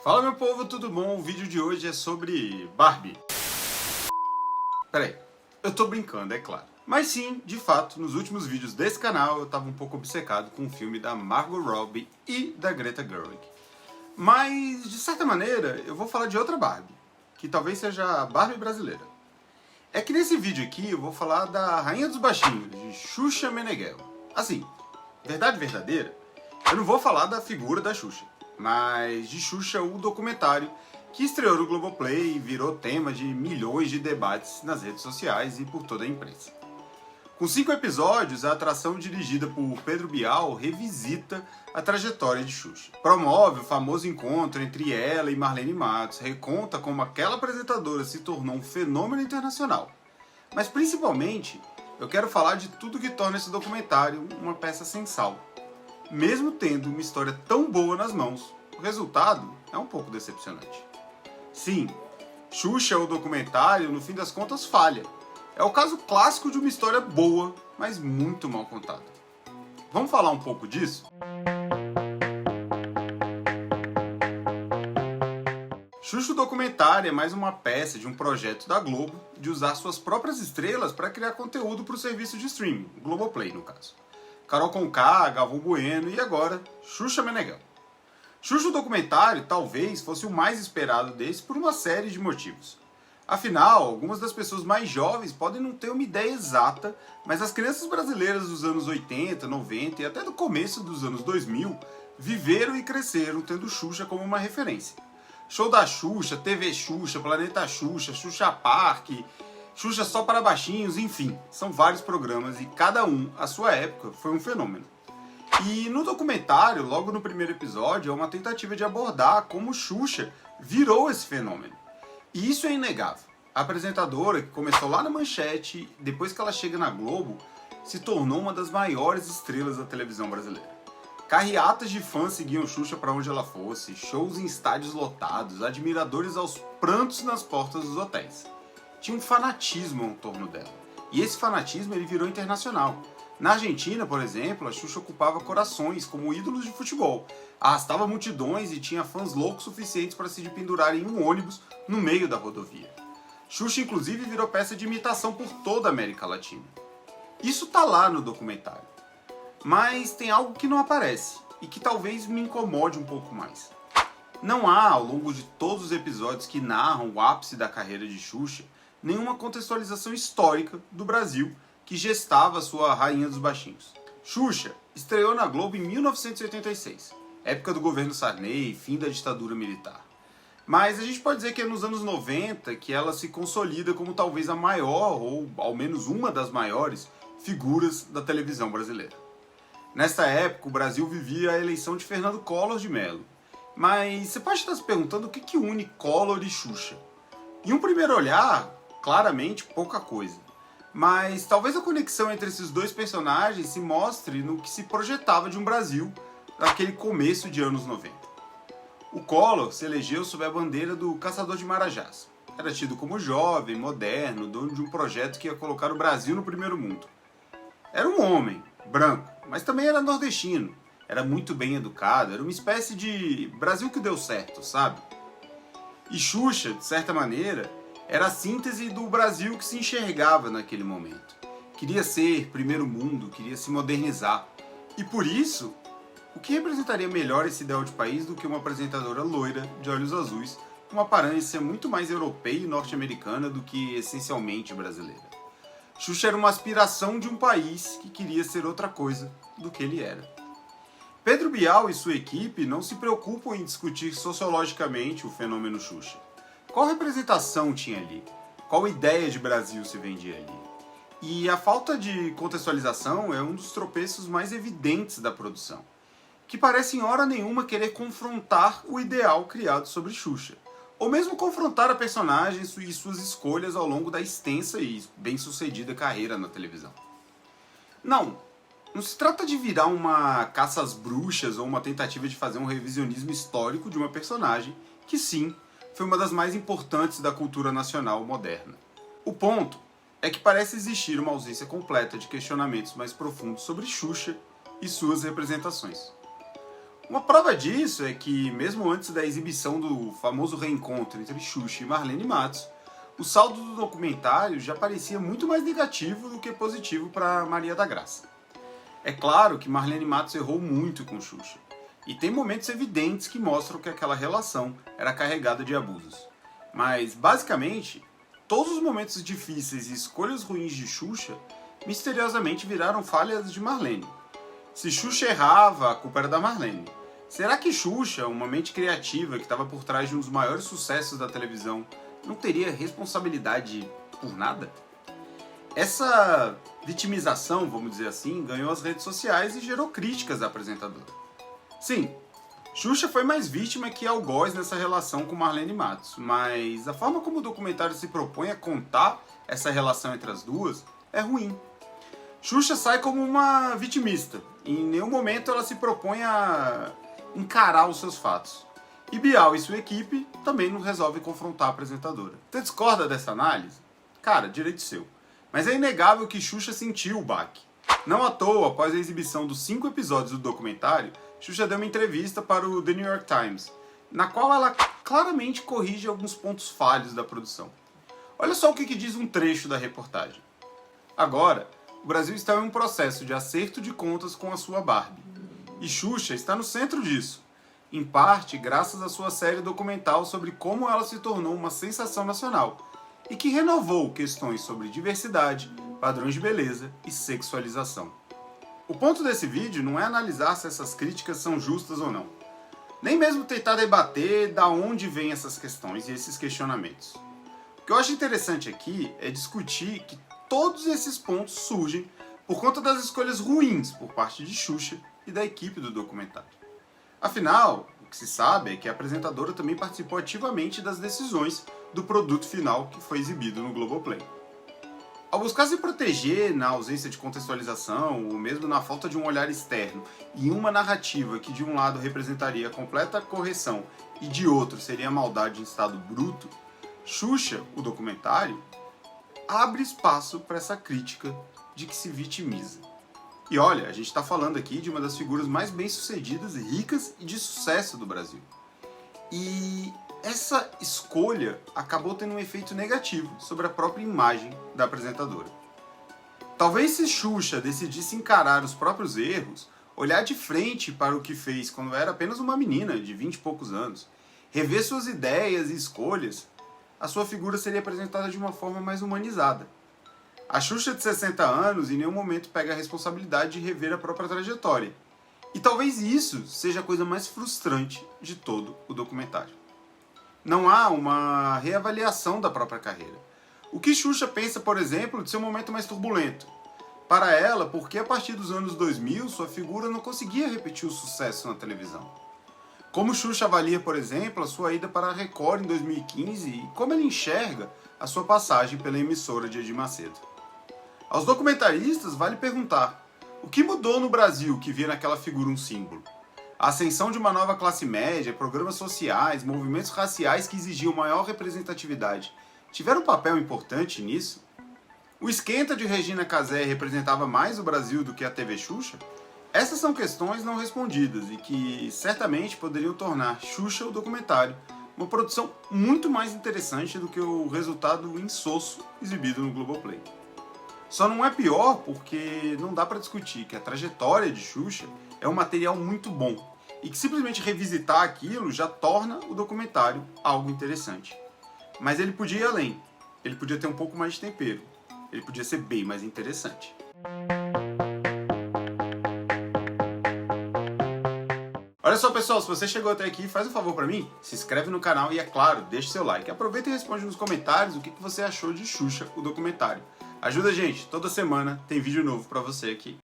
Fala meu povo, tudo bom? O vídeo de hoje é sobre Barbie. Peraí, eu tô brincando, é claro. Mas sim, de fato, nos últimos vídeos desse canal eu tava um pouco obcecado com o filme da Margot Robbie e da Greta Gerwig. Mas, de certa maneira, eu vou falar de outra Barbie, que talvez seja a Barbie brasileira. É que nesse vídeo aqui eu vou falar da Rainha dos Baixinhos, de Xuxa Meneghel. Assim, verdade verdadeira, eu não vou falar da figura da Xuxa, mas de Xuxa, o documentário que estreou no Globoplay e virou tema de milhões de debates nas redes sociais e por toda a imprensa. Com 5 episódios, a atração dirigida por Pedro Bial revisita a trajetória de Xuxa. Promove o famoso encontro entre ela e Marlene Matos, reconta como aquela apresentadora se tornou um fenômeno internacional. Mas principalmente, eu quero falar de tudo que torna esse documentário uma peça sem sal. Mesmo tendo uma história tão boa nas mãos, o resultado é um pouco decepcionante. Sim, Xuxa, o documentário, no fim das contas, falha. É o caso clássico de uma história boa, mas muito mal contada. Vamos falar um pouco disso? Xuxa, o documentário, é mais uma peça de um projeto da Globo de usar suas próprias estrelas para criar conteúdo para o serviço de streaming, o Globoplay no caso. Carol Conká, Galvão Bueno e agora Xuxa Meneghel. Xuxa, o documentário, talvez fosse o mais esperado desse por uma série de motivos. Afinal, algumas das pessoas mais jovens podem não ter uma ideia exata, mas as crianças brasileiras dos anos 80, 90 e até do começo dos anos 2000 viveram e cresceram tendo Xuxa como uma referência. Show da Xuxa, TV Xuxa, Planeta Xuxa, Xuxa Park, Xuxa Só para Baixinhos, enfim, são vários programas e cada um, à sua época, foi um fenômeno. E no documentário, logo no primeiro episódio, é uma tentativa de abordar como Xuxa virou esse fenômeno. E isso é inegável. A apresentadora, que começou lá na Manchete, depois que ela chega na Globo, se tornou uma das maiores estrelas da televisão brasileira. Carreatas de fãs seguiam Xuxa para onde ela fosse, shows em estádios lotados, admiradores aos prantos nas portas dos hotéis. Tinha um fanatismo em torno dela. E esse fanatismo ele virou internacional. Na Argentina, por exemplo, a Xuxa ocupava corações como ídolos de futebol, arrastava multidões e tinha fãs loucos suficientes para se pendurar em um ônibus no meio da rodovia. Xuxa, inclusive, virou peça de imitação por toda a América Latina. Isso tá lá no documentário. Mas tem algo que não aparece e que talvez me incomode um pouco mais. Não há, ao longo de todos os episódios que narram o ápice da carreira de Xuxa, nenhuma contextualização histórica do Brasil que gestava sua Rainha dos Baixinhos. Xuxa estreou na Globo em 1986, época do governo Sarney, fim da ditadura militar. Mas a gente pode dizer que é nos anos 90 que ela se consolida como talvez a maior, ou ao menos uma das maiores, figuras da televisão brasileira. Nessa época, o Brasil vivia a eleição de Fernando Collor de Mello. Mas você pode estar se perguntando o que une Collor e Xuxa. Em um primeiro olhar, claramente pouca coisa. Mas talvez a conexão entre esses dois personagens se mostre no que se projetava de um Brasil naquele começo de anos 90. O Collor se elegeu sob a bandeira do Caçador de Marajás. Era tido como jovem, moderno, dono de um projeto que ia colocar o Brasil no primeiro mundo. Era um homem, branco, mas também era nordestino. Era muito bem educado, era uma espécie de Brasil que deu certo, sabe? E Xuxa, de certa maneira, era a síntese do Brasil que se enxergava naquele momento. Queria ser primeiro mundo, queria se modernizar. E por isso, o que representaria melhor esse ideal de país do que uma apresentadora loira, de olhos azuis, com uma aparência muito mais europeia e norte-americana do que essencialmente brasileira. Xuxa era uma aspiração de um país que queria ser outra coisa do que ele era. Pedro Bial e sua equipe não se preocupam em discutir sociologicamente o fenômeno Xuxa. Qual representação tinha ali? Qual ideia de Brasil se vendia ali? E a falta de contextualização é um dos tropeços mais evidentes da produção, que parece em hora nenhuma querer confrontar o ideal criado sobre Xuxa, ou mesmo confrontar a personagem e suas escolhas ao longo da extensa e bem-sucedida carreira na televisão. Não se trata de virar uma caça às bruxas ou uma tentativa de fazer um revisionismo histórico de uma personagem que sim, foi uma das mais importantes da cultura nacional moderna. O ponto é que parece existir uma ausência completa de questionamentos mais profundos sobre Xuxa e suas representações. Uma prova disso é que, mesmo antes da exibição do famoso reencontro entre Xuxa e Marlene Matos, o saldo do documentário já parecia muito mais negativo do que positivo para Maria da Graça. É claro que Marlene Matos errou muito com Xuxa, e tem momentos evidentes que mostram que aquela relação era carregada de abusos. Mas, basicamente, todos os momentos difíceis e escolhas ruins de Xuxa misteriosamente viraram falhas de Marlene. Se Xuxa errava, a culpa era da Marlene. Será que Xuxa, uma mente criativa que estava por trás de um dos maiores sucessos da televisão, não teria responsabilidade por nada? Essa vitimização, vamos dizer assim, ganhou as redes sociais e gerou críticas à apresentadora. Sim, Xuxa foi mais vítima que algoz nessa relação com Marlene Matos, mas a forma como o documentário se propõe a contar essa relação entre as duas é ruim. Xuxa sai como uma vitimista, e em nenhum momento ela se propõe a encarar os seus fatos. E Bial e sua equipe também não resolvem confrontar a apresentadora. Você discorda dessa análise? Cara, direito seu. Mas é inegável que Xuxa sentiu o baque. Não à toa, após a exibição dos 5 episódios do documentário, Xuxa deu uma entrevista para o The New York Times, na qual ela claramente corrige alguns pontos falhos da produção. Olha só o que diz um trecho da reportagem. Agora, o Brasil está em um processo de acerto de contas com a sua Barbie. E Xuxa está no centro disso, em parte graças à sua série documental sobre como ela se tornou uma sensação nacional e que renovou questões sobre diversidade, padrões de beleza e sexualização. O ponto desse vídeo não é analisar se essas críticas são justas ou não, nem mesmo tentar debater da onde vêm essas questões e esses questionamentos. O que eu acho interessante aqui é discutir que todos esses pontos surgem por conta das escolhas ruins por parte de Xuxa e da equipe do documentário. Afinal, o que se sabe é que a apresentadora também participou ativamente das decisões do produto final que foi exibido no Globoplay. Ao buscar se proteger na ausência de contextualização, ou mesmo na falta de um olhar externo, e uma narrativa que de um lado representaria a completa correção e de outro seria a maldade em estado bruto, Xuxa, o documentário, abre espaço para essa crítica de que se vitimiza. E olha, a gente está falando aqui de uma das figuras mais bem-sucedidas, ricas e de sucesso do Brasil. E essa escolha acabou tendo um efeito negativo sobre a própria imagem da apresentadora. Talvez se Xuxa decidisse encarar os próprios erros, olhar de frente para o que fez quando era apenas uma menina de 20 e poucos anos, rever suas ideias e escolhas, a sua figura seria apresentada de uma forma mais humanizada. A Xuxa de 60 anos em nenhum momento pega a responsabilidade de rever a própria trajetória. E talvez isso seja a coisa mais frustrante de todo o documentário. Não há uma reavaliação da própria carreira. O que Xuxa pensa, por exemplo, de seu momento mais turbulento? Para ela, porque a partir dos anos 2000, sua figura não conseguia repetir o sucesso na televisão. Como Xuxa avalia, por exemplo, a sua ida para a Record em 2015 e como ele enxerga a sua passagem pela emissora de Edir Macedo. Aos documentaristas vale perguntar: o que mudou no Brasil que via naquela figura um símbolo? A ascensão de uma nova classe média, programas sociais, movimentos raciais que exigiam maior representatividade tiveram um papel importante nisso? O esquenta de Regina Casé representava mais o Brasil do que a TV Xuxa? Essas são questões não respondidas e que certamente poderiam tornar Xuxa, o documentário, uma produção muito mais interessante do que o resultado insosso exibido no Globoplay. Só não é pior porque não dá para discutir que a trajetória de Xuxa é um material muito bom e que simplesmente revisitar aquilo já torna o documentário algo interessante. Mas ele podia ir além, ele podia ter um pouco mais de tempero, ele podia ser bem mais interessante. Olha só, pessoal, se você chegou até aqui, faz um favor pra mim, se inscreve no canal e, é claro, deixa seu like. Aproveita e responde nos comentários o que você achou de Xuxa, o documentário. Ajuda a gente, toda semana tem vídeo novo pra você aqui.